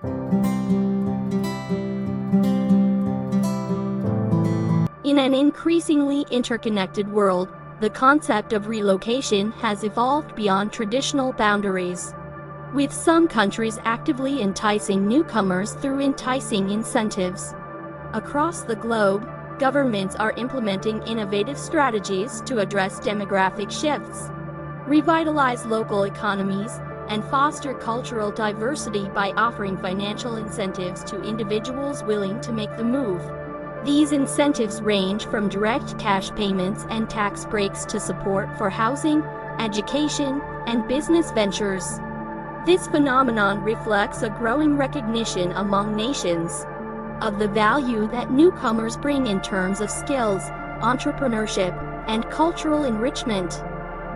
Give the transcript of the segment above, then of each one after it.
In an increasingly interconnected world, the concept of relocation has evolved beyond traditional boundaries, with some countries actively enticing newcomers through enticing incentives. Across the globe, governments are implementing innovative strategies to address demographic shifts, revitalize local economies, and foster cultural diversity by offering financial incentives to individuals willing to make the move. These incentives range from direct cash payments and tax breaks to support for housing, education, and business ventures. This phenomenon reflects a growing recognition among nations of the value that newcomers bring in terms of skills, entrepreneurship, and cultural enrichment.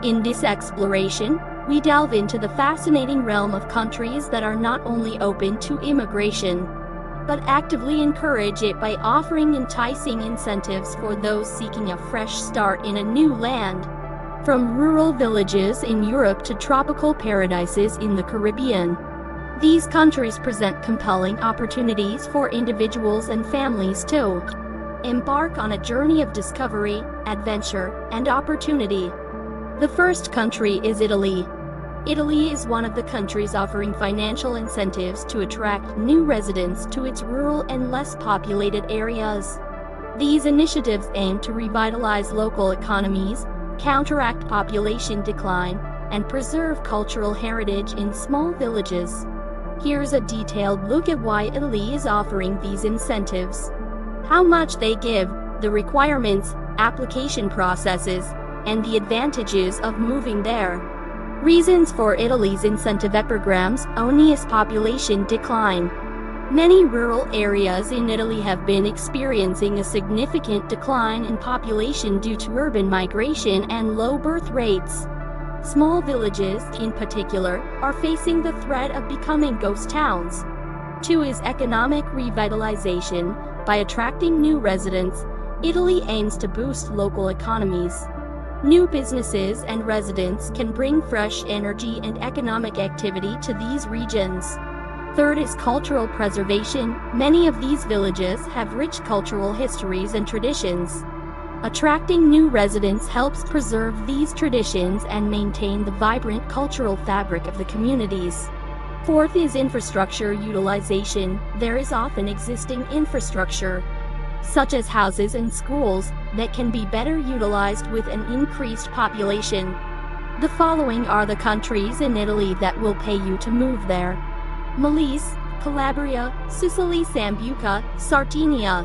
In this exploration, we delve into the fascinating realm of countries that are not only open to immigration, but actively encourage it by offering enticing incentives for those seeking a fresh start in a new land. From rural villages in Europe to tropical paradises in the Caribbean, these countries present compelling opportunities for individuals and families to embark on a journey of discovery, adventure, and opportunity. The first country is Italy. Italy is one of the countries offering financial incentives to attract new residents to its rural and less populated areas. These initiatives aim to revitalize local economies, counteract population decline, and preserve cultural heritage in small villages. Here's a detailed look at why Italy is offering these incentives, how much they give, the requirements, application processes, and the advantages of moving there. Reasons for Italy's incentive programs: onerous population decline. Many rural areas in Italy have been experiencing a significant decline in population due to urban migration and low birth rates. Small villages, in particular, are facing the threat of becoming ghost towns. 2 is economic revitalization. By attracting new residents, Italy aims to boost local economies. New businesses and residents can bring fresh energy and economic activity to these regions. 3rd is cultural preservation. Many of these villages have rich cultural histories and traditions. Attracting new residents helps preserve these traditions and maintain the vibrant cultural fabric of the communities. 4th is infrastructure utilization. There is often existing infrastructure, such as houses and schools, that can be better utilized with an increased population. The following are the countries in Italy that will pay you to move there: Molise, Calabria, Sicily, Sambuca, Sardinia.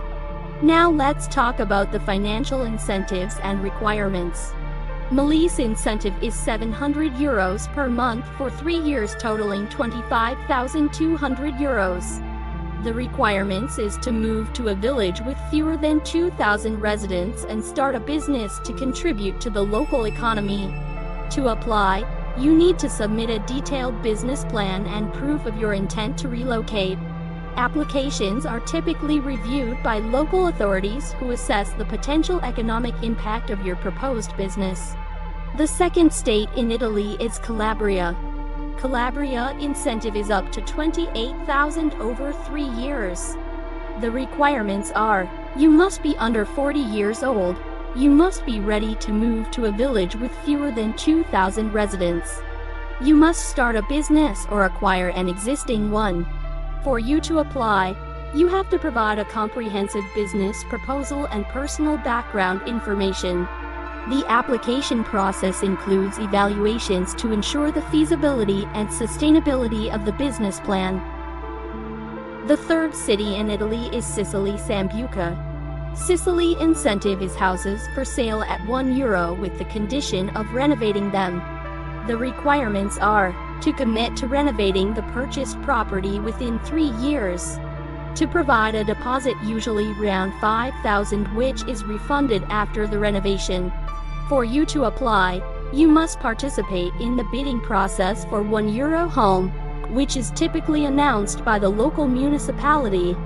Now let's talk about the financial incentives and requirements. Molise incentive is €700 per month for 3 years, totaling €25,200. The requirements is to move to a village with fewer than 2,000 residents and start a business to contribute to the local economy. To apply, you need to submit a detailed business plan and proof of your intent to relocate. Applications are typically reviewed by local authorities who assess the potential economic impact of your proposed business. The second state in Italy is Calabria. Calabria incentive is up to $28,000 over 3 years. The requirements are: you must be under 40 years old, you must be ready to move to a village with fewer than 2,000 residents, you must start a business or acquire an existing one. For you to apply, you have to provide a comprehensive business proposal and personal background information. The application process includes evaluations to ensure the feasibility and sustainability of the business plan. The third city in Italy is Sicily, Sambuca. Sicily incentive is houses for sale at €1 with the condition of renovating them. The requirements are: to commit to renovating the purchased property within 3 years, to provide a deposit, usually around $5,000, which is refunded after the renovation. For you to apply, you must participate in the bidding process for €1 home, which is typically announced by the local municipality.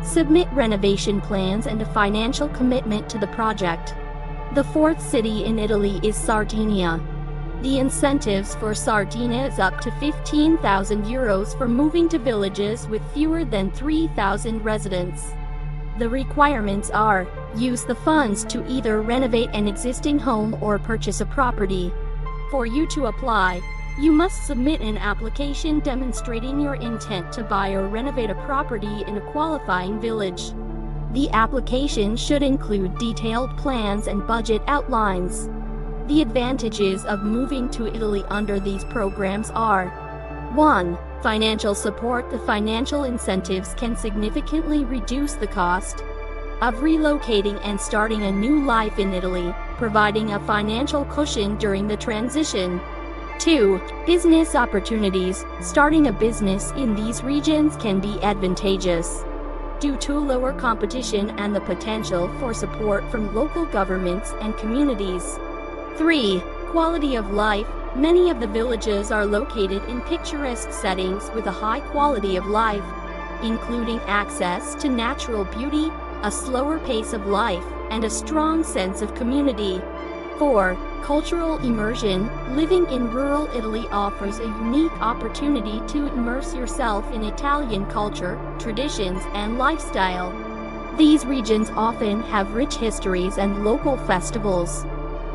Submit renovation plans and a financial commitment to the project. The fourth city in Italy is Sardinia. The incentives for Sardinia is up to €15,000 for moving to villages with fewer than 3,000 residents. The requirements are: use the funds to either renovate an existing home or purchase a property. For you to apply, you must submit an application demonstrating your intent to buy or renovate a property in a qualifying village. The application should include detailed plans and budget outlines. The advantages of moving to Italy under these programs are: 1. Financial support. The financial incentives can significantly reduce the cost of relocating and starting a new life in Italy, providing a financial cushion during the transition. 2. Business opportunities. Starting a business in these regions can be advantageous due to lower competition and the potential for support from local governments and communities. 3. Quality of life. Many of the villages are located in picturesque settings with a high quality of life, including access to natural beauty, a slower pace of life, and a strong sense of community. 4. Cultural immersion. Living in rural Italy offers a unique opportunity to immerse yourself in Italian culture, traditions, and lifestyle. These regions often have rich histories and local festivals.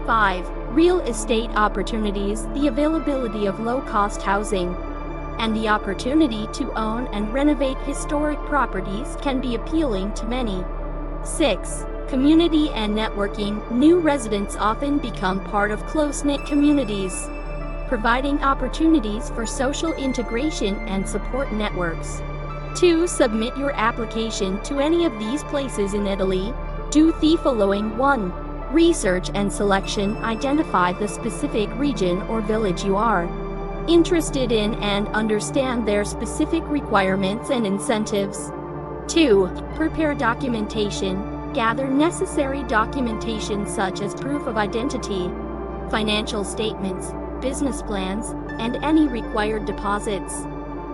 5. Real estate opportunities. The availability of low-cost housing and the opportunity to own and renovate historic properties can be appealing to many. 6. Community and networking. New residents often become part of close-knit communities, providing opportunities for social integration and support networks. 2. Submit your application to any of these places in Italy. Do the following. 1. Research and selection. Identify the specific region or village you are interested in and understand their specific requirements and incentives. 2. Prepare documentation. Gather necessary documentation such as proof of identity, financial statements, business plans, and any required deposits.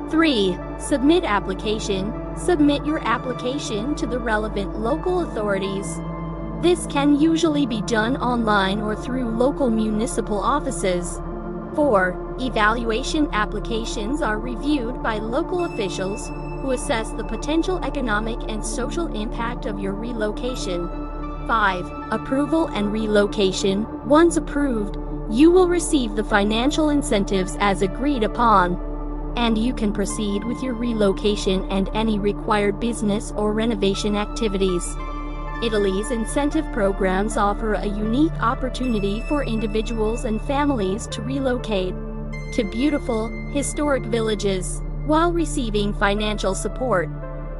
3. Submit application. Submit your application to the relevant local authorities. This can usually be done online or through local municipal offices. 4. Evaluation. Applications are reviewed by local officials who assess the potential economic and social impact of your relocation. 5. Approval and relocation. Once approved, you will receive the financial incentives as agreed upon, and you can proceed with your relocation and any required business or renovation activities. Italy's incentive programs offer a unique opportunity for individuals and families to relocate to beautiful, historic villages while receiving financial support.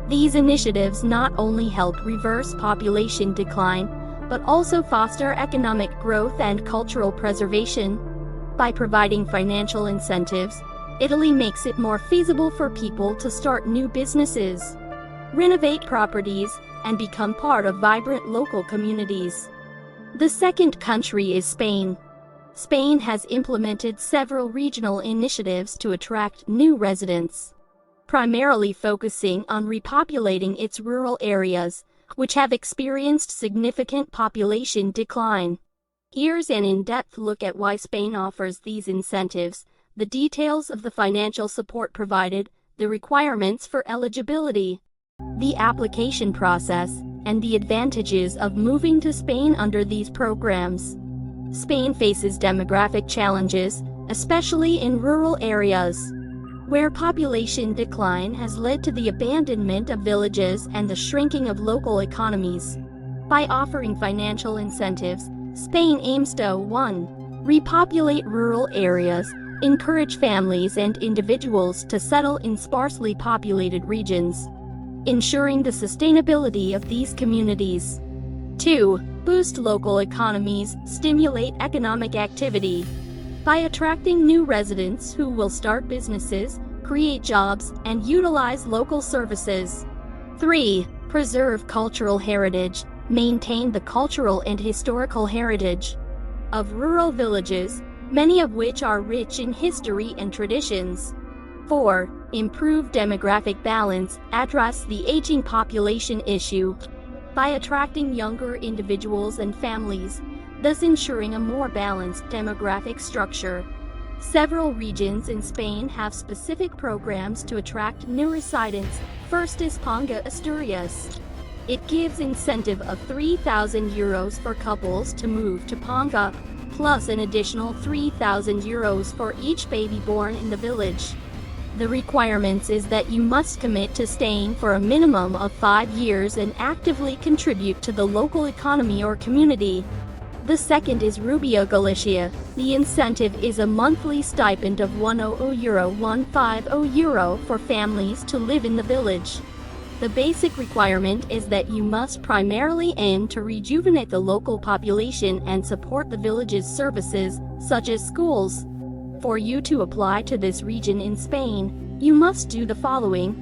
These initiatives not only help reverse population decline, but also foster economic growth and cultural preservation. By providing financial incentives, Italy makes it more feasible for people to start new businesses, renovate properties, and become part of vibrant local communities. The second country is Spain. Spain has implemented several regional initiatives to attract new residents, primarily focusing on repopulating its rural areas, which have experienced significant population decline. Here's an in-depth look at why Spain offers these incentives, the details of the financial support provided, the requirements for eligibility, the application process, and the advantages of moving to Spain under these programs. Spain faces demographic challenges, especially in rural areas, where population decline has led to the abandonment of villages and the shrinking of local economies. By offering financial incentives, Spain aims to 1. Repopulate rural areas, encourage families and individuals to settle in sparsely populated regions, ensuring the sustainability of these communities. 2. Boost local economies, stimulate economic activity by attracting new residents who will start businesses, create jobs, and utilize local services. 3. Preserve cultural heritage, maintain the cultural and historical heritage of rural villages, many of which are rich in history and traditions. 4. Improve demographic balance, address the aging population issue by attracting younger individuals and families. thus ensuring a more balanced demographic structure. Several regions in Spain have specific programs to attract new residents. First is Panga, Asturias. It gives incentive of €3,000 for couples to move to Panga, plus an additional €3,000 for each baby born in the village. The requirements is that you must commit to staying for a minimum of 5 years and actively contribute to the local economy or community. The second is Rubio, Galicia. The incentive is a monthly stipend of €150 for families to live in the village. The basic requirement is that you must primarily aim to rejuvenate the local population and support the village's services, such as schools. For you to apply to this region in Spain, you must do the following.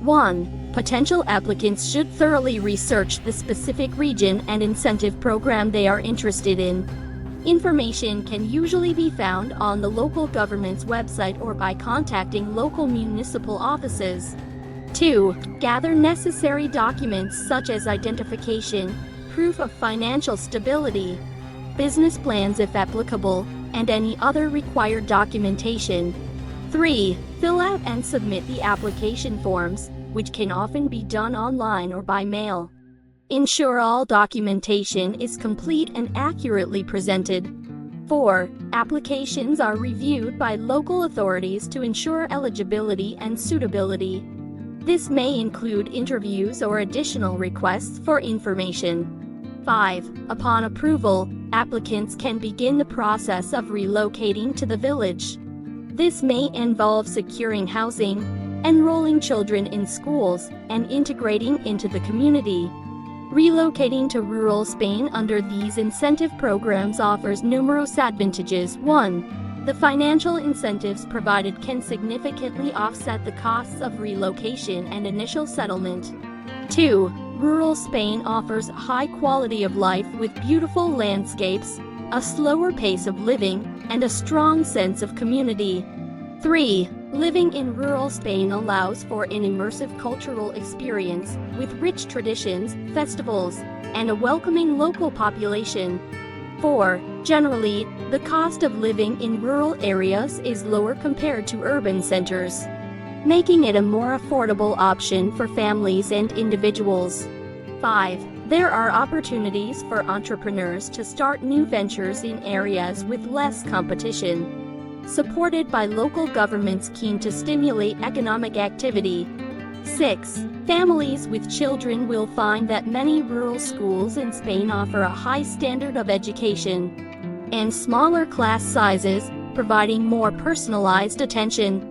1. Potential applicants should thoroughly research the specific region and incentive program they are interested in. Information can usually be found on the local government's website or by contacting local municipal offices. 2. Gather necessary documents such as identification, proof of financial stability, business plans if applicable, and any other required documentation. 3. Fill out and submit the application forms, which can often be done online or by mail. Ensure all documentation is complete and accurately presented. 4. Applications are reviewed by local authorities to ensure eligibility and suitability. This may include interviews or additional requests for information. 5. Upon approval, applicants can begin the process of relocating to the village. This may involve securing housing, enrolling children in schools, and integrating into the community. Relocating to rural Spain under these incentive programs offers numerous advantages. 1. The financial incentives provided can significantly offset the costs of relocation and initial settlement. 2. Rural Spain offers a high quality of life with beautiful landscapes, a slower pace of living, and a strong sense of community. 3. Living in rural Spain allows for an immersive cultural experience with rich traditions, festivals, and a welcoming local population. 4. Generally, the cost of living in rural areas is lower compared to urban centers, making it a more affordable option for families and individuals. 5. There are opportunities for entrepreneurs to start new ventures in areas with less competition, supported by local governments keen to stimulate economic activity. 6. Families with children will find that many rural schools in Spain offer a high standard of education and smaller class sizes, providing more personalized attention.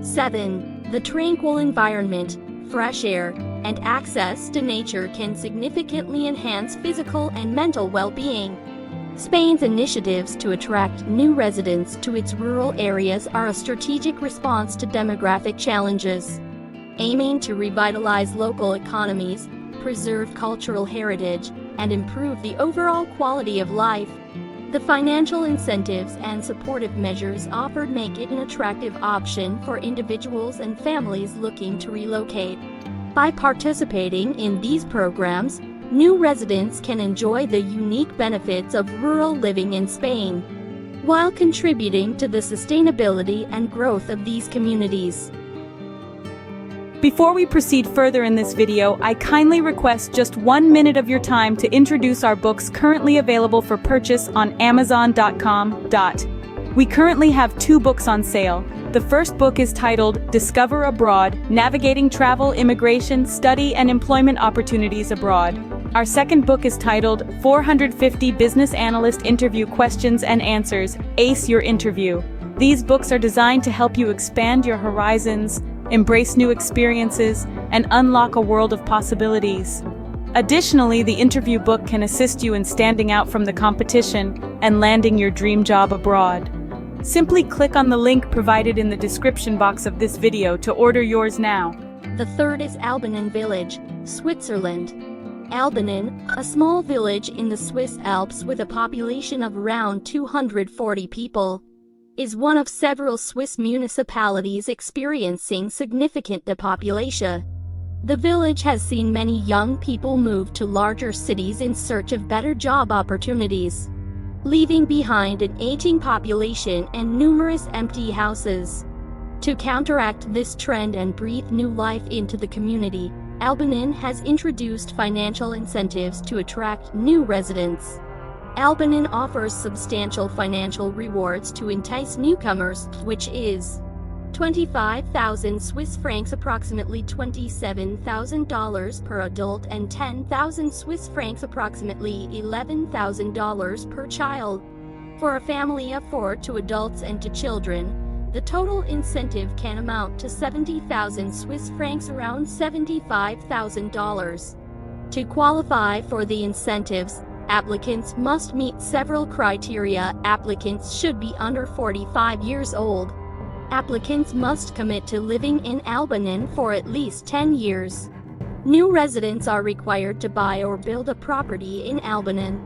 7. The tranquil environment, fresh air, and access to nature can significantly enhance physical and mental well-being. Spain's initiatives to attract new residents to its rural areas are a strategic response to demographic challenges, aiming to revitalize local economies, preserve cultural heritage, and improve the overall quality of life. The financial incentives and supportive measures offered make it an attractive option for individuals and families looking to relocate. By participating in these programs, new residents can enjoy the unique benefits of rural living in Spain, while contributing to the sustainability and growth of these communities. Before we proceed further in this video, I kindly request just 1 minute of your time to introduce our books currently available for purchase on Amazon.com. We currently have 2 books on sale. The first book is titled Discover Abroad, Navigating Travel, Immigration, Study, and Employment Opportunities Abroad. Our second book is titled 450 Business Analyst Interview Questions and Answers, Ace Your Interview. These books are designed to help you expand your horizons, embrace new experiences, and unlock a world of possibilities. Additionally, the interview book can assist you in standing out from the competition and landing your dream job abroad. Simply click on the link provided in the description box of this video to order yours now. The third is Albanen Village, Switzerland. Albanen, a small village in the Swiss Alps with a population of around 240 people, is one of several Swiss municipalities experiencing significant depopulation. The village has seen many young people move to larger cities in search of better job opportunities. leaving behind an aging population and numerous empty houses. To counteract this trend and breathe new life into the community, Albanene has introduced financial incentives to attract new residents. Albanene offers substantial financial rewards to entice newcomers, which is 25,000 Swiss francs, approximately $27,000 per adult, and 10,000 Swiss francs, approximately $11,000 per child. For a family of 4 to adults and to children, the total incentive can amount to 70,000 Swiss francs, around $75,000. To qualify for the incentives, applicants must meet several criteria. Applicants should be under 45 years old. Applicants must commit to living in Albanene for at least 10 years. New residents are required to buy or build a property in Albanene.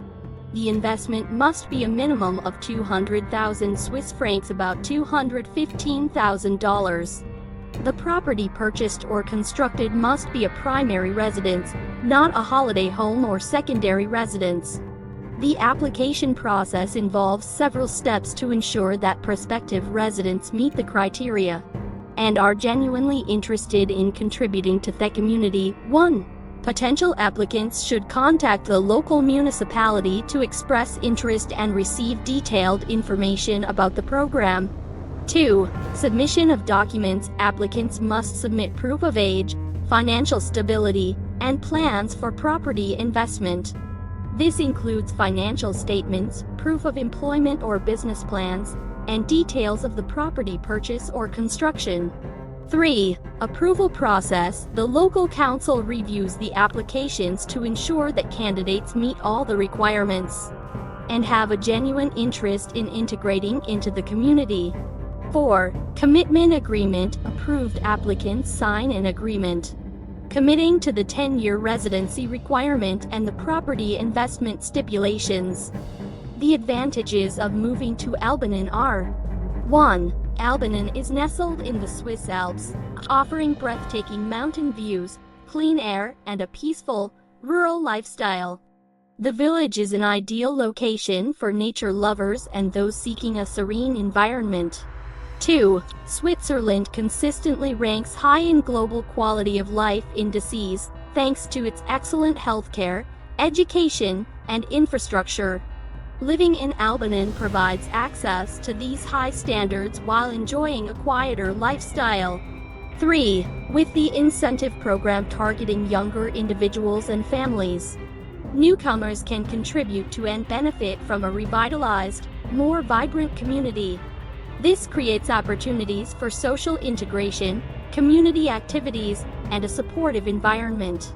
The investment must be a minimum of 200,000 Swiss francs, about $215,000. The property purchased or constructed must be a primary residence, not a holiday home or secondary residence. The application process involves several steps to ensure that prospective residents meet the criteria and are genuinely interested in contributing to the community. 1. Potential applicants should contact the local municipality to express interest and receive detailed information about the program. 2. Submission of documents. Applicants must submit proof of age, financial stability, and plans for property investment. This includes financial statements, proof of employment or business plans, and details of the property purchase or construction. 3. Approval process. The local council reviews the applications to ensure that candidates meet all the requirements and have a genuine interest in integrating into the community. 4. Commitment agreement. Approved applicants sign an agreement committing to the 10-year residency requirement and the property investment stipulations. The advantages of moving to Albanene are: 1. Albanene is nestled in the Swiss Alps, offering breathtaking mountain views, clean air, and a peaceful, rural lifestyle. The village is an ideal location for nature lovers and those seeking a serene environment. 2. Switzerland consistently ranks high in global quality of life indices, thanks to its excellent healthcare, education, and infrastructure. Living in Albanene provides access to these high standards while enjoying a quieter lifestyle. 3. With the incentive program targeting younger individuals and families, newcomers can contribute to and benefit from a revitalized, more vibrant community. This creates opportunities for social integration, community activities, and a supportive environment.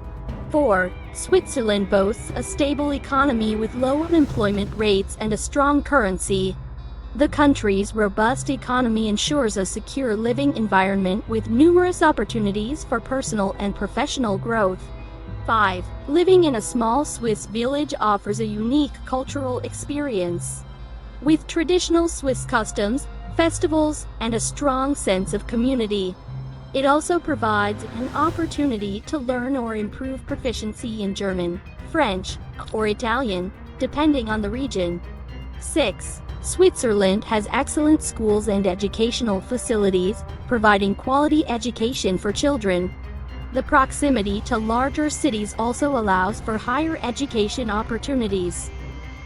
4. Switzerland boasts a stable economy with low unemployment rates and a strong currency. The country's robust economy ensures a secure living environment with numerous opportunities for personal and professional growth. 5. Living in a small Swiss village offers a unique cultural experience. With traditional Swiss customs, festivals, and a strong sense of community. It also provides an opportunity to learn or improve proficiency in German, French, or Italian, depending on the region. 6. Switzerland has excellent schools and educational facilities, providing quality education for children. The proximity to larger cities also allows for higher education opportunities.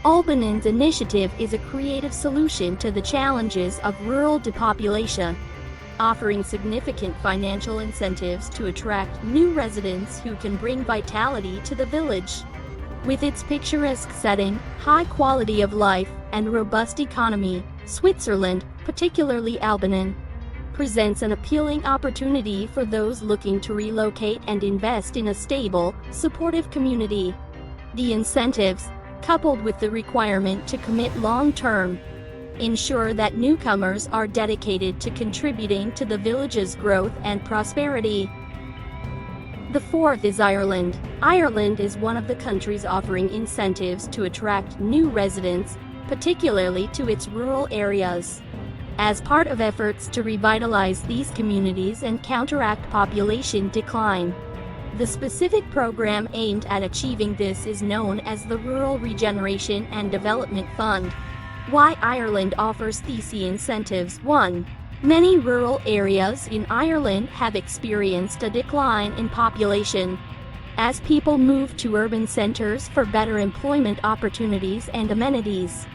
Albanene's initiative is a creative solution to the challenges of rural depopulation, offering significant financial incentives to attract new residents who can bring vitality to the village. With its picturesque setting, high quality of life, and robust economy, Switzerland, particularly Albanene, presents an appealing opportunity for those looking to relocate and invest in a stable, supportive community. The incentives, coupled with the requirement to commit long-term, ensure that newcomers are dedicated to contributing to the village's growth and prosperity. The fourth is Ireland. Ireland is one of the countries offering incentives to attract new residents, particularly to its rural areas. As part of efforts to revitalize these communities and counteract population decline, the specific program aimed at achieving this is known as the Rural Regeneration and Development Fund. Why Ireland offers these incentives. 1. Many rural areas in Ireland have experienced a decline in population. As people move to urban centres for better employment opportunities and amenities.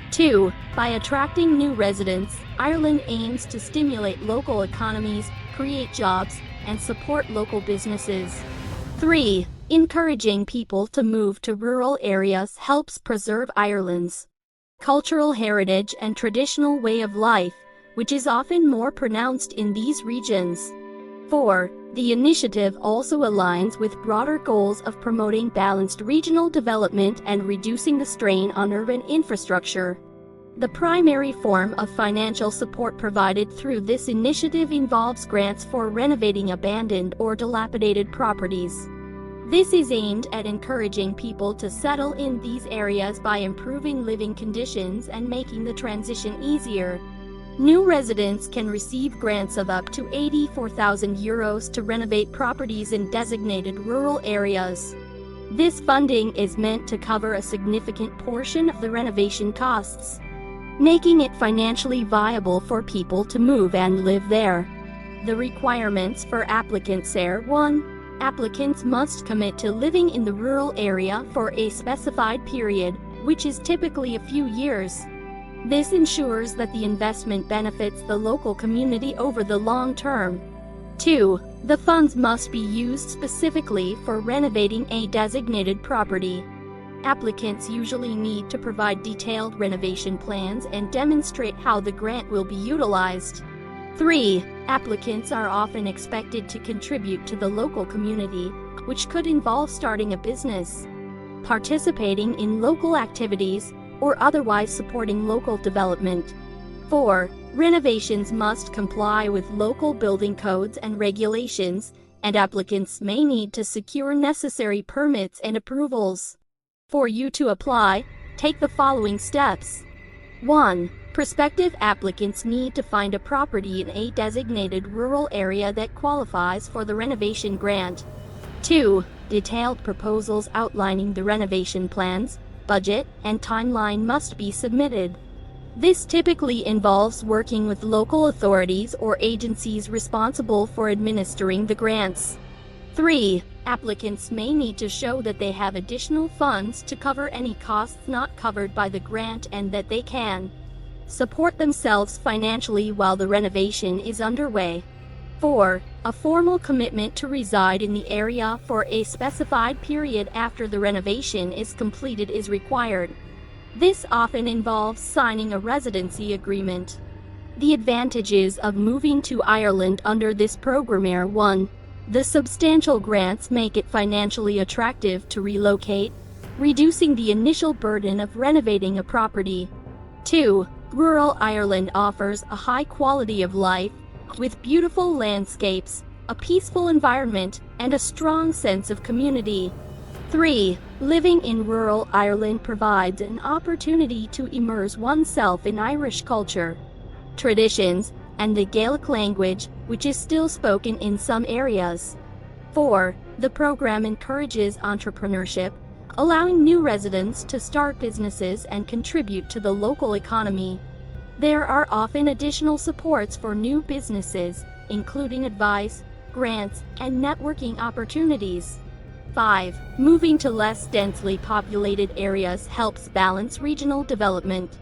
2. By attracting new residents, Ireland aims to stimulate local economies, create jobs, and support local businesses. 3. Encouraging people to move to rural areas helps preserve Ireland's cultural heritage and traditional way of life, which is often more pronounced in these regions. 4. The initiative also aligns with broader goals of promoting balanced regional development and reducing the strain on urban infrastructure. The primary form of financial support provided through this initiative involves grants for renovating abandoned or dilapidated properties. This is aimed at encouraging people to settle in these areas by improving living conditions and making the transition easier. New residents can receive grants of up to €84,000 to renovate properties in designated rural areas. This funding is meant to cover a significant portion of the renovation costs, making it financially viable for people to move and live there. The requirements for applicants are: 1. Applicants must commit to living in the rural area for a specified period, which is typically a few years. This ensures that the investment benefits the local community over the long term. 2. The funds must be used specifically for renovating a designated property. Applicants usually need to provide detailed renovation plans and demonstrate how the grant will be utilized. 3. Applicants are often expected to contribute to the local community, which could involve starting a business, participating in local activities, or otherwise supporting local development. 4. Renovations must comply with local building codes and regulations, and applicants may need to secure necessary permits and approvals. For you to apply, take the following steps. 1. Prospective applicants need to find a property in a designated rural area that qualifies for the renovation grant. 2. Detailed proposals outlining the renovation plans, budget, and timeline must be submitted. This typically involves working with local authorities or agencies responsible for administering the grants. 3. Applicants may need to show that they have additional funds to cover any costs not covered by the grant and that they can support themselves financially while the renovation is underway. 4. A formal commitment to reside in the area for a specified period after the renovation is completed is required. This often involves signing a residency agreement. The advantages of moving to Ireland under this program are: 1. The substantial grants make it financially attractive to relocate, reducing the initial burden of renovating a property. 2. Rural Ireland offers a high quality of life, with beautiful landscapes, a peaceful environment, and a strong sense of community. 3. Living in rural Ireland provides an opportunity to immerse oneself in Irish culture, traditions, and the Gaelic language, which is still spoken in some areas. 4. The program encourages entrepreneurship, allowing new residents to start businesses and contribute to the local economy. There are often additional supports for new businesses, including advice, grants, and networking opportunities. 5. Moving to less densely populated areas helps balance regional development,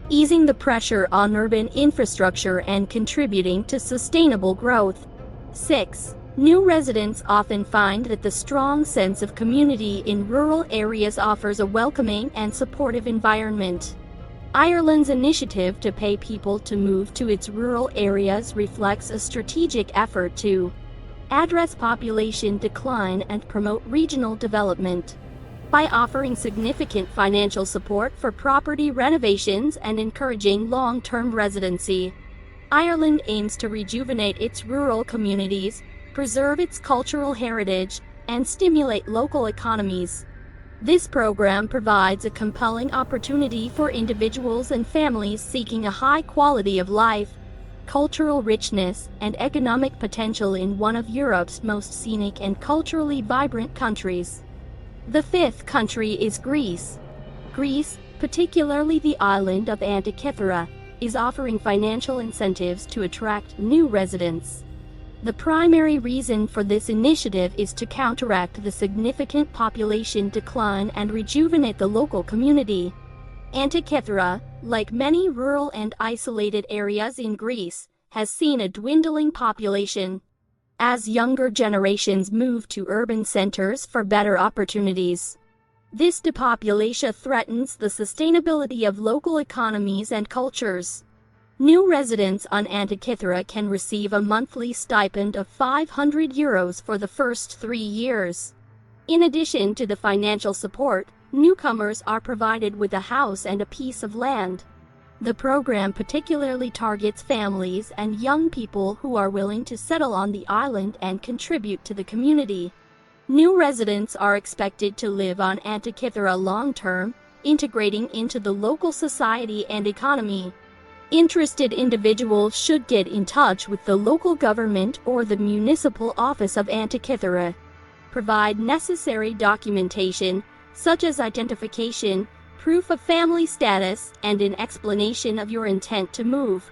easing the pressure on urban infrastructure and contributing to sustainable growth. 6. New residents often find that the strong sense of community in rural areas offers a welcoming and supportive environment. Ireland's initiative to pay people to move to its rural areas reflects a strategic effort to address population decline and promote regional development. By offering significant financial support for property renovations and encouraging long-term residency, Ireland aims to rejuvenate its rural communities, preserve its cultural heritage, and stimulate local economies. This program provides a compelling opportunity for individuals and families seeking a high quality of life, cultural richness, and economic potential in one of Europe's most scenic and culturally vibrant countries. The fifth country is Greece. Greece, particularly the island of Antikythera, is offering financial incentives to attract new residents. The primary reason for this initiative is to counteract the significant population decline and rejuvenate the local community. Antikythera, like many rural and isolated areas in Greece, has seen a dwindling population. As younger generations move to urban centers for better opportunities, this depopulation threatens the sustainability of local economies and cultures. New residents on Antikythera can receive a monthly stipend of €500 for the first 3 years. In addition to the financial support, newcomers are provided with a house and a piece of land. The program particularly targets families and young people who are willing to settle on the island and contribute to the community. New residents are expected to live on Antikythera long-term, integrating into the local society and economy. Interested individuals should get in touch with the local government or the municipal office of Antikythera. Provide necessary documentation, such as identification, proof of family status, and an explanation of your intent to move.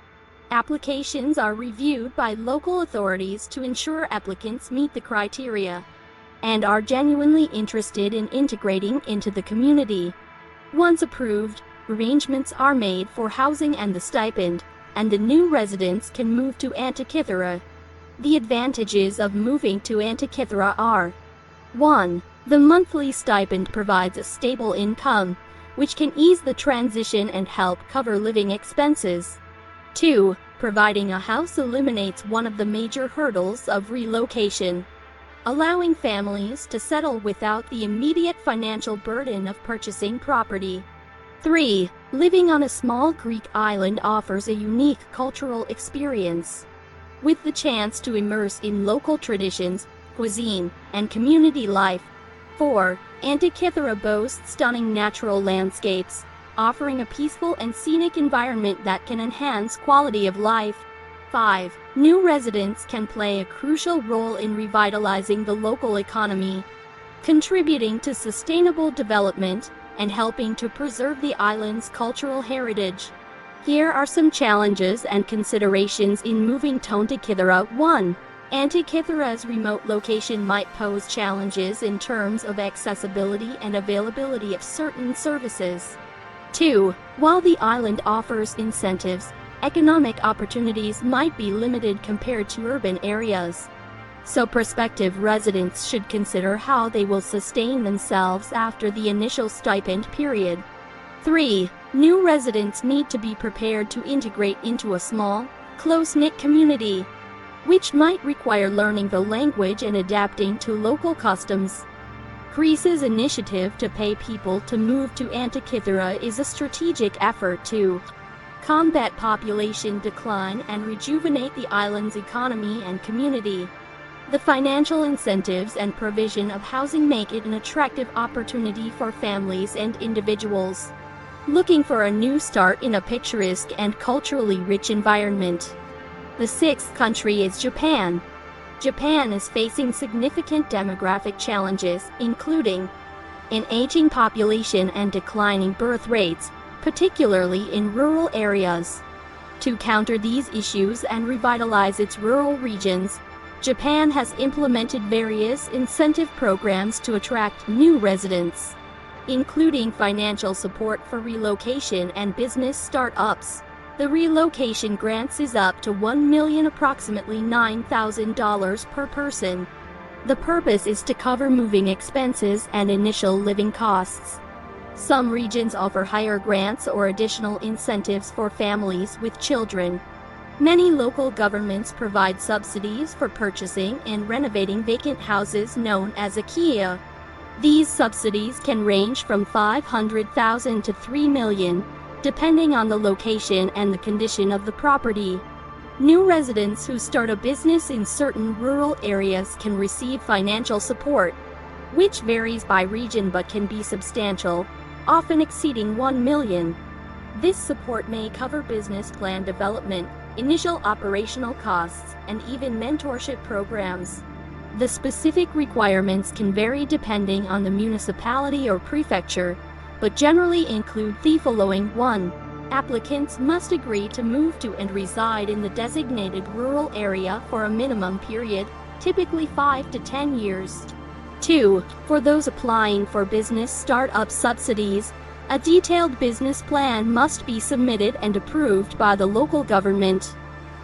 Applications are reviewed by local authorities to ensure applicants meet the criteria and are genuinely interested in integrating into the community. Once approved, arrangements are made for housing and the stipend, and the new residents can move to Antikythera. The advantages of moving to Antikythera are: 1. The monthly stipend provides a stable income, which can ease the transition and help cover living expenses. 2. Providing a house eliminates one of the major hurdles of relocation, allowing families to settle without the immediate financial burden of purchasing property. 3. Living on a small Greek island offers a unique cultural experience, with the chance to immerse in local traditions, cuisine, and community life. 4. Antikythera boasts stunning natural landscapes, offering a peaceful and scenic environment that can enhance quality of life. 5. New residents can play a crucial role in revitalizing the local economy, contributing to sustainable development and helping to preserve the island's cultural heritage. Here are some challenges and considerations in moving to Antikythera. 1. Antikythera's remote location might pose challenges in terms of accessibility and availability of certain services. 2. While the island offers incentives, economic opportunities might be limited compared to urban areas, so prospective residents should consider how they will sustain themselves after the initial stipend period. 3. New residents need to be prepared to integrate into a small, close-knit community, which might require learning the language and adapting to local customs. Greece's initiative to pay people to move to Antikythera is a strategic effort to combat population decline and rejuvenate the island's economy and community. The financial incentives and provision of housing make it an attractive opportunity for families and individuals looking for a new start in a picturesque and culturally rich environment. The sixth country is Japan. Japan is facing significant demographic challenges, including an aging population and declining birth rates, particularly in rural areas. To counter these issues and revitalize its rural regions, Japan has implemented various incentive programs to attract new residents, including financial support for relocation and business startups. The relocation grants is up to $1 million, approximately $9,000 per person. The purpose is to cover moving expenses and initial living costs. Some regions offer higher grants or additional incentives for families with children. Many local governments provide subsidies for purchasing and renovating vacant houses known as IKEA. These subsidies can range from $500,000 to $3 million, depending on the location and the condition of the property. New residents who start a business in certain rural areas can receive financial support, which varies by region but can be substantial, often exceeding $1 million. This support may cover business plan development, initial operational costs, and even mentorship programs. The specific requirements can vary depending on the municipality or prefecture, but generally include the following. 1. Applicants must agree to move to and reside in the designated rural area for a minimum period, typically 5 to 10 years. 2. For those applying for business startup subsidies, a detailed business plan must be submitted and approved by the local government.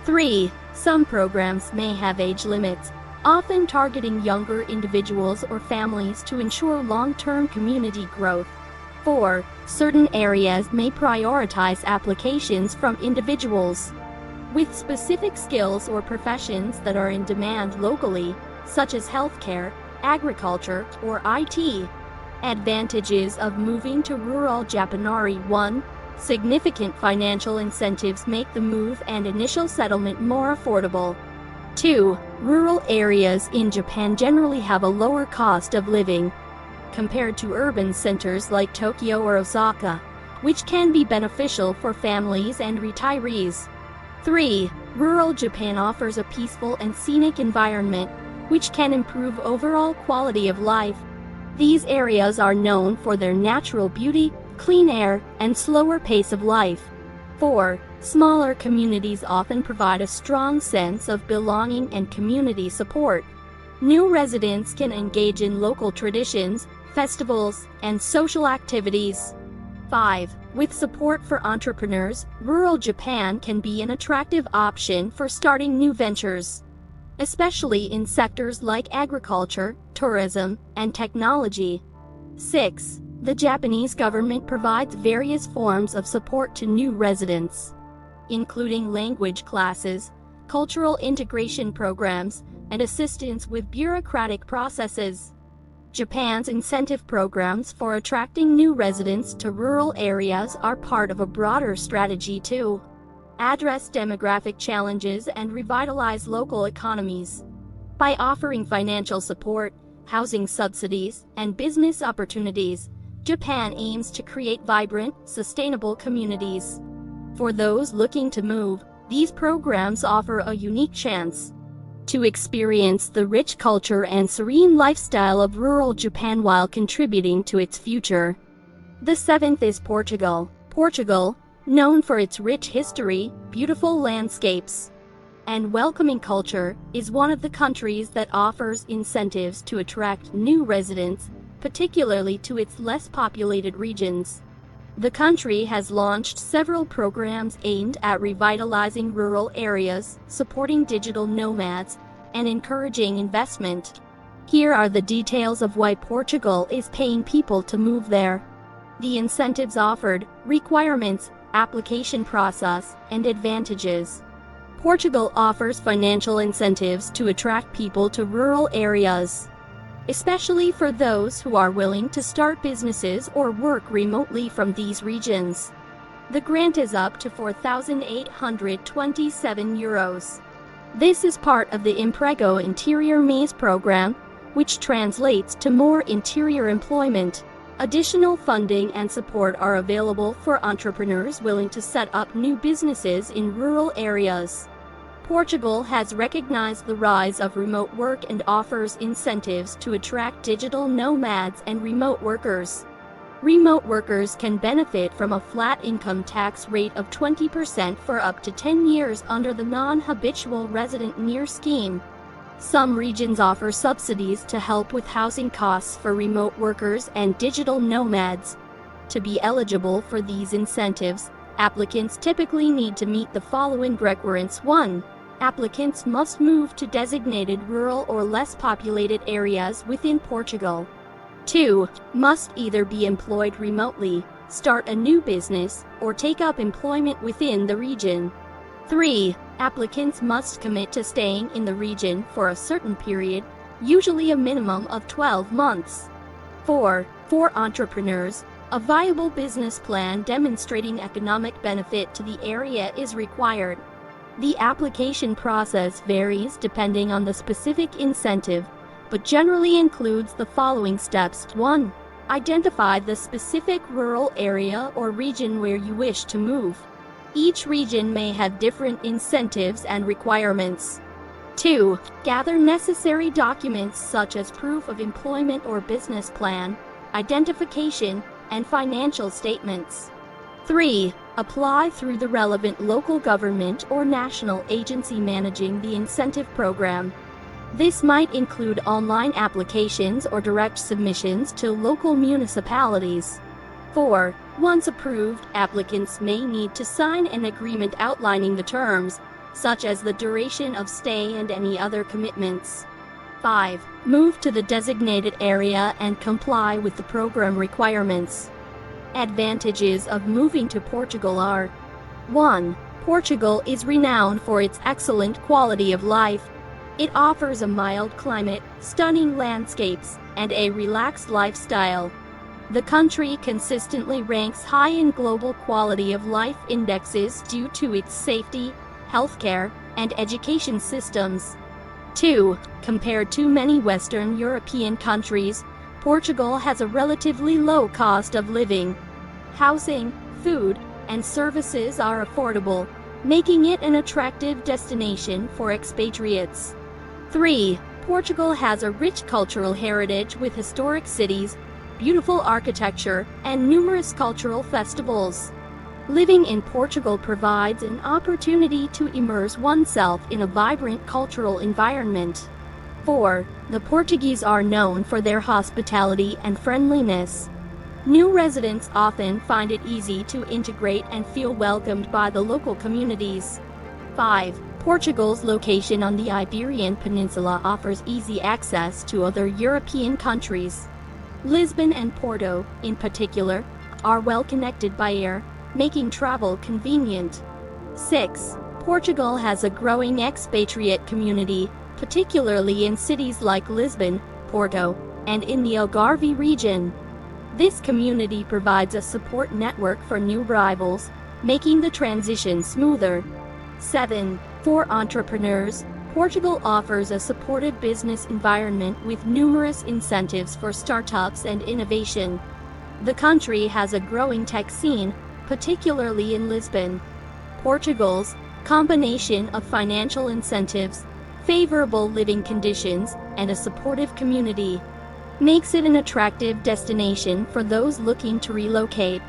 3. Some programs may have age limits, often targeting younger individuals or families to ensure long-term community growth. 4. Certain areas may prioritize applications from individuals with specific skills or professions that are in demand locally, such as healthcare, agriculture, or IT. Advantages of moving to rural Japanari. 1. Significant financial incentives make the move and initial settlement more affordable. 2. Rural areas in Japan generally have a lower cost of living compared to urban centers like Tokyo or Osaka, which can be beneficial for families and retirees. 3. Rural Japan offers a peaceful and scenic environment, which can improve overall quality of life. These areas are known for their natural beauty, clean air, and slower pace of life. 4. Smaller communities often provide a strong sense of belonging and community support. New residents can engage in local traditions, festivals, and social activities. 5. With support for entrepreneurs, rural Japan can be an attractive option for starting new ventures, especially in sectors like agriculture, tourism, and technology. 6. The Japanese government provides various forms of support to new residents, including language classes, cultural integration programs, and assistance with bureaucratic processes. Japan's incentive programs for attracting new residents to rural areas are part of a broader strategy to address demographic challenges and revitalize local economies. By offering financial support, housing subsidies, and business opportunities, Japan aims to create vibrant, sustainable communities. For those looking to move, these programs offer a unique chance to experience the rich culture and serene lifestyle of rural Japan while contributing to its future. The 7th is Portugal. Portugal, known for its rich history, beautiful landscapes, and welcoming culture, is one of the countries that offers incentives to attract new residents, particularly to its less populated regions. The country has launched several programs aimed at revitalizing rural areas, supporting digital nomads, and encouraging investment. Here are the details of why Portugal is paying people to move there. The incentives offered, requirements, application process, and advantages. Portugal offers financial incentives to attract people to rural areas, especially for those who are willing to start businesses or work remotely from these regions. The grant is up to €4,827. This is part of the Emprego Interior Mês program, which translates to more interior employment. Additional funding and support are available for entrepreneurs willing to set up new businesses in rural areas. Portugal has recognized the rise of remote work and offers incentives to attract digital nomads and remote workers. Remote workers can benefit from a flat income tax rate of 20% for up to 10 years under the non-habitual resident near scheme. Some regions offer subsidies to help with housing costs for remote workers and digital nomads. To be eligible for these incentives, applicants typically need to meet the following requirements. 1. Applicants must move to designated rural or less populated areas within Portugal. 2. Must either be employed remotely, start a new business, or take up employment within the region. 3. Applicants must commit to staying in the region for a certain period, usually a minimum of 12 months. 4. For entrepreneurs, a viable business plan demonstrating economic benefit to the area is required. The application process varies depending on the specific incentive, but generally includes the following steps. 1. Identify the specific rural area or region where you wish to move. Each region may have different incentives and requirements. 2. Gather necessary documents such as proof of employment or business plan, identification, and financial statements. 3. Apply through the relevant local government or national agency managing the incentive program. This might include online applications or direct submissions to local municipalities. 4. Once approved, applicants may need to sign an agreement outlining the terms, such as the duration of stay and any other commitments. 5. Move to the designated area and comply with the program requirements. Advantages of moving to Portugal are: 1. Portugal is renowned for its excellent quality of life. It offers a mild climate, stunning landscapes, and a relaxed lifestyle. The country consistently ranks high in global quality of life indexes due to its safety, healthcare, and education systems. 2. Compared to many Western European countries, Portugal has a relatively low cost of living. Housing, food, and services are affordable, making it an attractive destination for expatriates. 3. Portugal has a rich cultural heritage with historic cities, beautiful architecture, and numerous cultural festivals. Living in Portugal provides an opportunity to immerse oneself in a vibrant cultural environment. 4. The Portuguese are known for their hospitality and friendliness. New residents often find it easy to integrate and feel welcomed by the local communities. 5. Portugal's location on the Iberian Peninsula offers easy access to other European countries. Lisbon and Porto, in particular, are well connected by air, making travel convenient. 6. Portugal has a growing expatriate community, particularly in cities like Lisbon, Porto, and in the Algarve region. This community provides a support network for new arrivals, making the transition smoother. 7. For entrepreneurs, Portugal offers a supportive business environment with numerous incentives for startups and innovation. The country has a growing tech scene, particularly in Lisbon. Portugal's combination of financial incentives, favorable living conditions, and a supportive community makes it an attractive destination for those looking to relocate.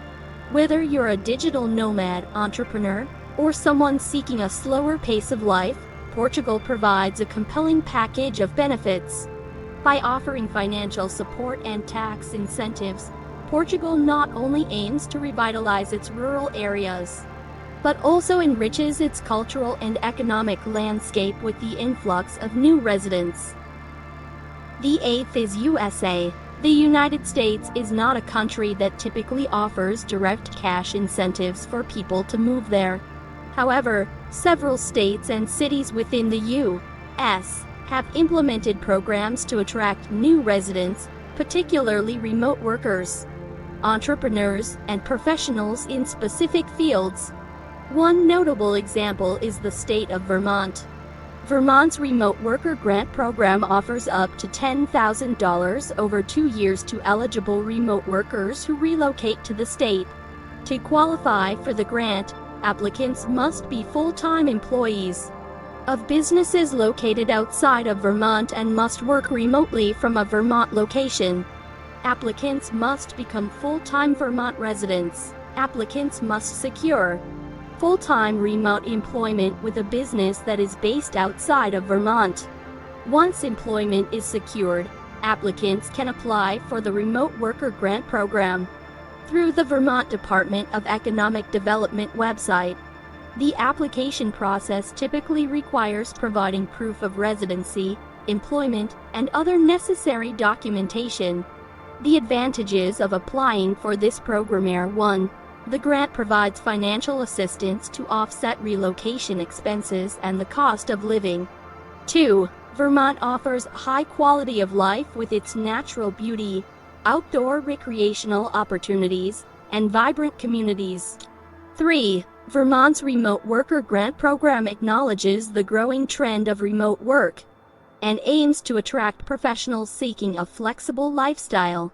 Whether you're a digital nomad entrepreneur or someone seeking a slower pace of life, Portugal provides a compelling package of benefits. By offering financial support and tax incentives, Portugal not only aims to revitalize its rural areas, but also enriches its cultural and economic landscape with the influx of new residents. The 8th is USA. The United States is not a country that typically offers direct cash incentives for people to move there. However, several states and cities within the U.S. have implemented programs to attract new residents, particularly remote workers, entrepreneurs, and professionals in specific fields. One notable example is the state of Vermont. Vermont's Remote Worker Grant Program offers up to $10,000 over 2 years to eligible remote workers who relocate to the state. To qualify for the grant, applicants must be full-time employees of businesses located outside of Vermont and must work remotely from a Vermont location. Applicants must become full-time Vermont residents. Applicants must secure full-time remote employment with a business that is based outside of Vermont. Once employment is secured, applicants can apply for the Remote Worker Grant Program through the Vermont Department of Economic Development website. The application process typically requires providing proof of residency, employment, and other necessary documentation. The advantages of applying for this program are: 1. The grant provides financial assistance to offset relocation expenses and the cost of living. 2. Vermont offers high quality of life with its natural beauty, outdoor recreational opportunities, and vibrant communities. 3. Vermont's Remote Worker Grant Program acknowledges the growing trend of remote work and aims to attract professionals seeking a flexible lifestyle.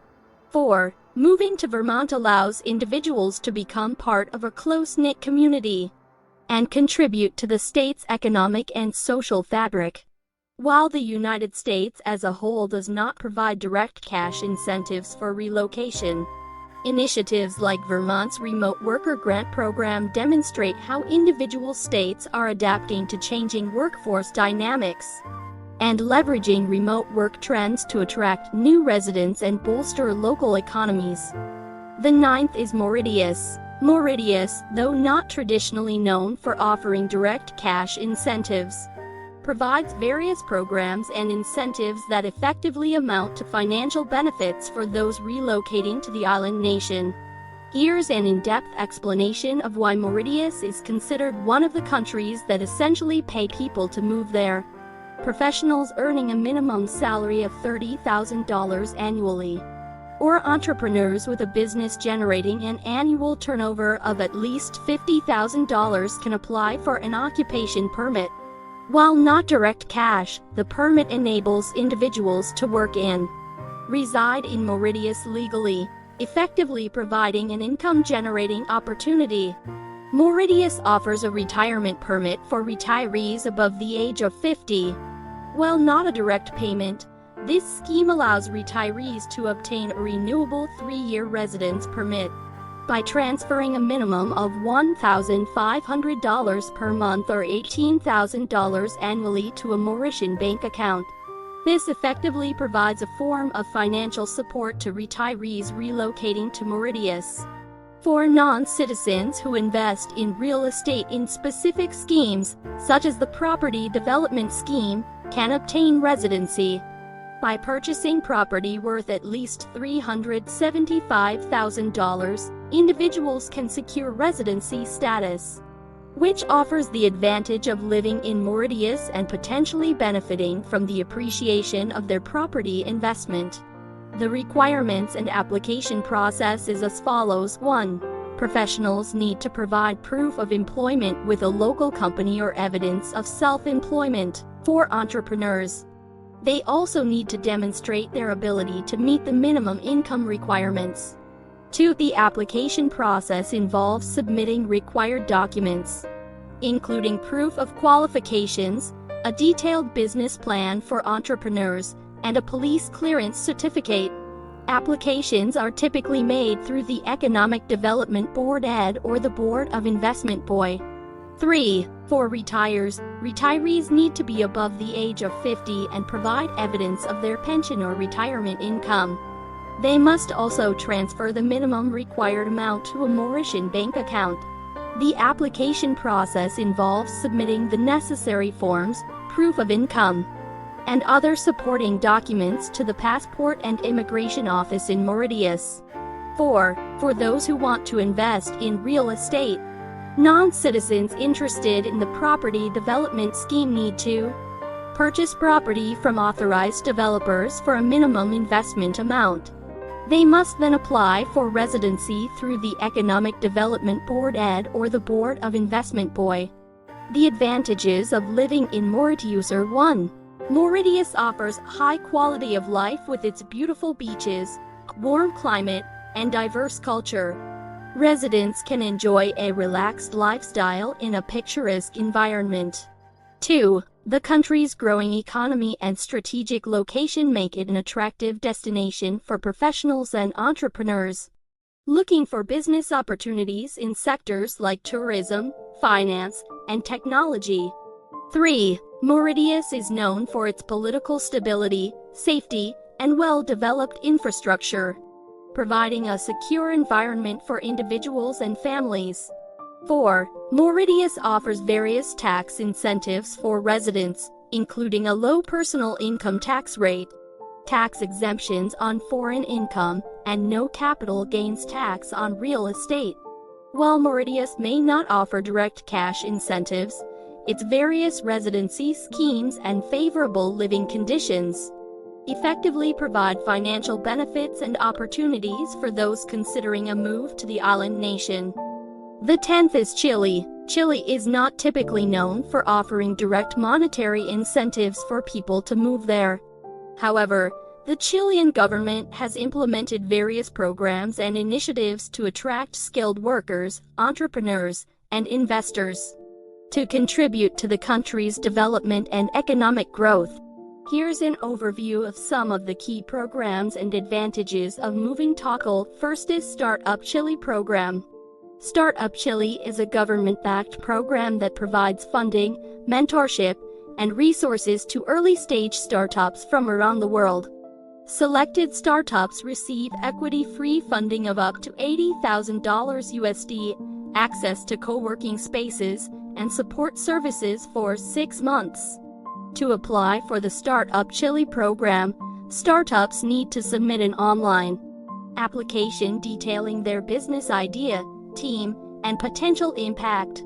4. Moving to Vermont allows individuals to become part of a close-knit community and contribute to the state's economic and social fabric. While the United States as a whole does not provide direct cash incentives for relocation, Initiatives like Vermont's Remote Worker Grant Program demonstrate how individual states are adapting to changing workforce dynamics and leveraging remote work trends to attract new residents and bolster local economies. The ninth is Mauritius. Mauritius, though not traditionally known for offering direct cash incentives, provides various programs and incentives that effectively amount to financial benefits for those relocating to the island nation. Here's an in-depth explanation of why Mauritius is considered one of the countries that essentially pay people to move there. Professionals earning a minimum salary of $30,000 annually, or entrepreneurs with a business generating an annual turnover of at least $50,000 can apply for an occupation permit. While not direct cash, the permit enables individuals to work and reside in Mauritius legally, effectively providing an income-generating opportunity. Mauritius offers a retirement permit for retirees above the age of 50. While not a direct payment, this scheme allows retirees to obtain a renewable 3-year residence permit by transferring a minimum of $1,500 per month or $18,000 annually to a Mauritian bank account. This effectively provides a form of financial support to retirees relocating to Mauritius. For non-citizens who invest in real estate in specific schemes, such as the Property Development Scheme, can obtain residency by purchasing property worth at least $375,000. Individuals can secure residency status, which offers the advantage of living in Mauritius and potentially benefiting from the appreciation of their property investment. The requirements and application process is as follows. 1. Professionals need to provide proof of employment with a local company or evidence of self-employment. For entrepreneurs, they also need to demonstrate their ability to meet the minimum income requirements. 2. The application process involves submitting required documents, including proof of qualifications, a detailed business plan for entrepreneurs, and a police clearance certificate. Applications are typically made through the Economic Development Board (ED) or the Board of Investment BOI. 3. For retirees need to be above the age of 50 and provide evidence of their pension or retirement income. They must also transfer the minimum required amount to a Mauritian bank account. The application process involves submitting the necessary forms, proof of income, and other supporting documents to the Passport and Immigration Office in Mauritius. 4. For those who want to invest in real estate, non-citizens interested in the Property Development Scheme need to purchase property from authorized developers for a minimum investment amount. They must then apply for residency through the Economic Development Board (ED) or the Board of Investment BOI. The advantages of living in Mauritius are 1. Mauritius offers high quality of life with its beautiful beaches, warm climate, and diverse culture. Residents can enjoy a relaxed lifestyle in a picturesque environment. 2. The country's growing economy and strategic location make it an attractive destination for professionals and entrepreneurs looking for business opportunities in sectors like tourism, finance, and technology. 3. Mauritius is known for its political stability, safety, and well-developed infrastructure, providing a secure environment for individuals and families. 4. Mauritius offers various tax incentives for residents, including a low personal income tax rate, tax exemptions on foreign income, and no capital gains tax on real estate. While Mauritius may not offer direct cash incentives, its various residency schemes and favorable living conditions effectively provide financial benefits and opportunities for those considering a move to the island nation. The 10th is Chile. Chile is not typically known for offering direct monetary incentives for people to move there. However, the Chilean government has implemented various programs and initiatives to attract skilled workers, entrepreneurs, and investors to contribute to the country's development and economic growth. Here's an overview of some of the key programs and advantages of moving to Chile. First is Startup Chile program. Startup Chile is a government-backed program that provides funding, mentorship, and resources to early-stage startups from around the world. Selected startups receive equity-free funding of up to $80,000 USD, access to co-working spaces, and support services for 6 months. To apply for the Startup Chile program, startups need to submit an online application detailing their business idea, team, and potential impact.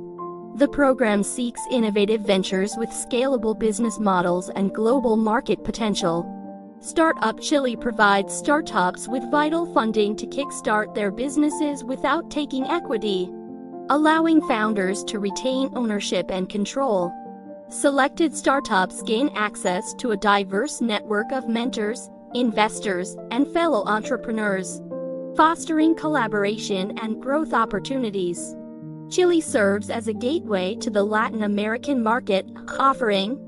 The program seeks innovative ventures with scalable business models and global market potential. Startup Chile provides startups with vital funding to kickstart their businesses without taking equity, allowing founders to retain ownership and control. Selected startups gain access to a diverse network of mentors, investors, and fellow entrepreneurs, fostering collaboration and growth opportunities. Chile serves as a gateway to the Latin American market, offering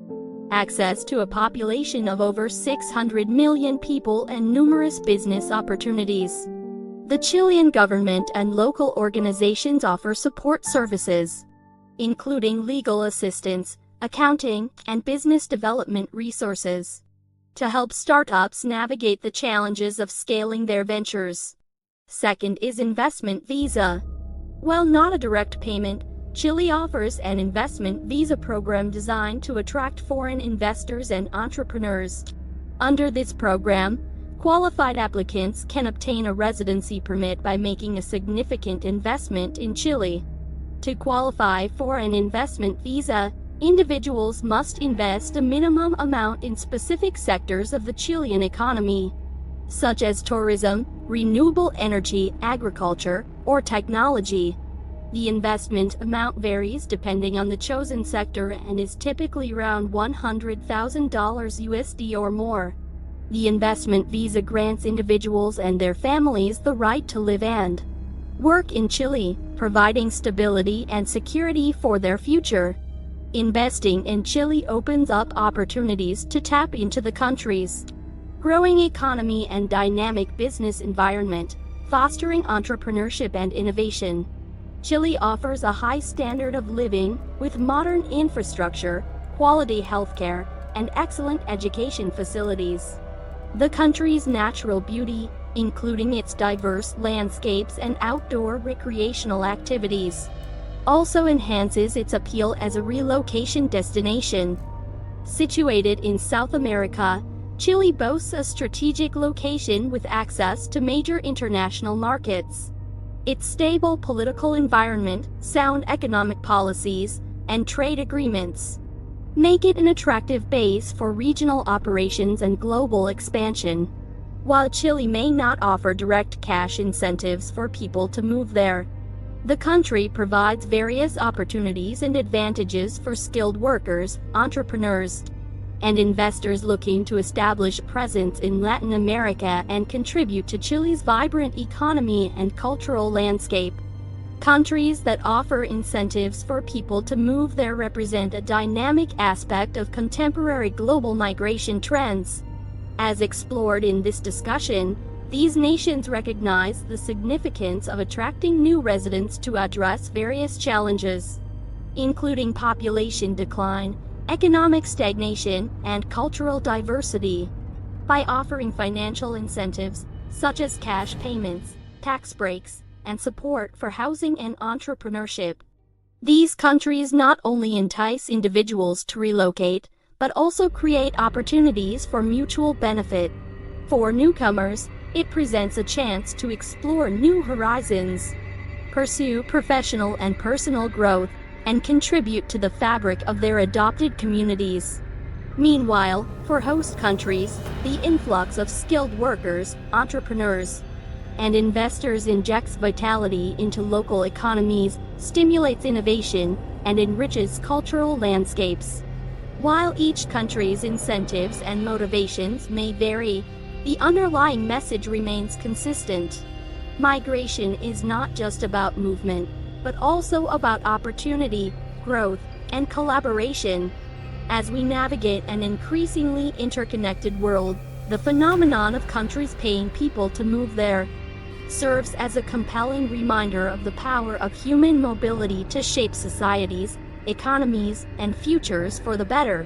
access to a population of over 600 million people and numerous business opportunities. The Chilean government and local organizations offer support services, including legal assistance, accounting, and business development resources, to help startups navigate the challenges of scaling their ventures. Second is investment visa. While not a direct payment, Chile offers an investment visa program designed to attract foreign investors and entrepreneurs. Under this program, qualified applicants can obtain a residency permit by making a significant investment in Chile. To qualify for an investment visa, individuals must invest a minimum amount in specific sectors of the Chilean economy, such as tourism, renewable energy, agriculture, or technology. The investment amount varies depending on the chosen sector and is typically around $100,000 USD or more. The investment visa grants individuals and their families the right to live and work in Chile, providing stability and security for their future. Investing in Chile opens up opportunities to tap into the country's growing economy and dynamic business environment, fostering entrepreneurship and innovation. Chile offers a high standard of living with modern infrastructure, quality healthcare, and excellent education facilities. The country's natural beauty, including its diverse landscapes and outdoor recreational activities, also enhances its appeal as a relocation destination. Situated in South America, Chile boasts a strategic location with access to major international markets. Its stable political environment, sound economic policies, and trade agreements make it an attractive base for regional operations and global expansion. While Chile may not offer direct cash incentives for people to move there, the country provides various opportunities and advantages for skilled workers, entrepreneurs, and investors looking to establish a presence in Latin America and contribute to Chile's vibrant economy and cultural landscape. Countries that offer incentives for people to move there represent a dynamic aspect of contemporary global migration trends. As explored in this discussion, these nations recognize the significance of attracting new residents to address various challenges, including population decline, economic stagnation, and cultural diversity. By offering financial incentives, such as cash payments, tax breaks, and support for housing and entrepreneurship, these countries not only entice individuals to relocate, but also create opportunities for mutual benefit. For newcomers, it presents a chance to explore new horizons, pursue professional and personal growth, and contribute to the fabric of their adopted communities. Meanwhile, for host countries, the influx of skilled workers, entrepreneurs, and investors injects vitality into local economies, stimulates innovation, and enriches cultural landscapes. While each country's incentives and motivations may vary, the underlying message remains consistent. Migration is not just about movement, but also about opportunity, growth, and collaboration. As we navigate an increasingly interconnected world, the phenomenon of countries paying people to move there serves as a compelling reminder of the power of human mobility to shape societies, economies, and futures for the better.